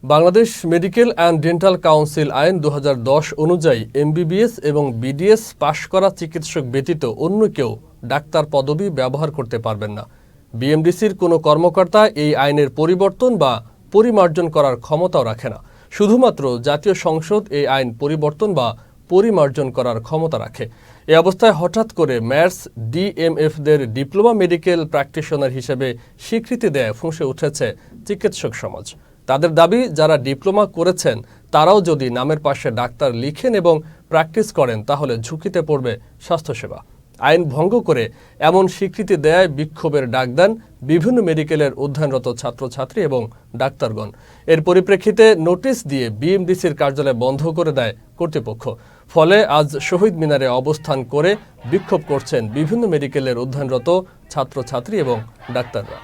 Bangladesh medical and dental council আইন 2010 অনুযায়ী MBBS এবং বিডিএস পাশ করা চিকিৎসক ব্যতীত অন্য কেউ ডাক্তার পদবি ব্যবহার করতে পারবেন না। বিএমডিসির কোনো কর্মকর্তা এই আইনের পরিবর্তন বা পরিমার্জন করার ক্ষমতাও রাখে না। শুধুমাত্র জাতীয় সংসদ এই আইন পরিবর্তন বা পরিমার্জন করার ক্ষমতা রাখে। এই অবস্থায় হঠাৎ করে ম্যাটস ডিএমএফদের ডিপ্লোমা মেডিকেল প্র্যাকটিশনার হিসেবে স্বীকৃতি দেয় ফুঁসে উঠেছে চিকিৎসক সমাজ। তাদের দাবি, যারা ডিপ্লোমা করেছেন তারাও যদি নামের পাশে ডাক্তার লিখেন এবং প্র্যাকটিস করেন তাহলে ঝুঁকিতে পড়বে স্বাস্থ্যসেবা। আইন ভঙ্গ করে এমন স্বীকৃতি দেয় বিক্ষোভের ডাক দেন বিভিন্ন মেডিকেলের অধ্যয়নরত ছাত্রছাত্রী এবং ডাক্তারগণ। এর পরিপ্রেক্ষিতে নোটিশ দিয়ে বিএমডিসির কার্যালয় বন্ধ করে দেয় কর্তৃপক্ষ। ফলে আজ শহীদ মিনারে অবস্থান করে বিক্ষোভ করছেন বিভিন্ন মেডিকেলের অধ্যয়নরত ছাত্রছাত্রী এবং ডাক্তাররা।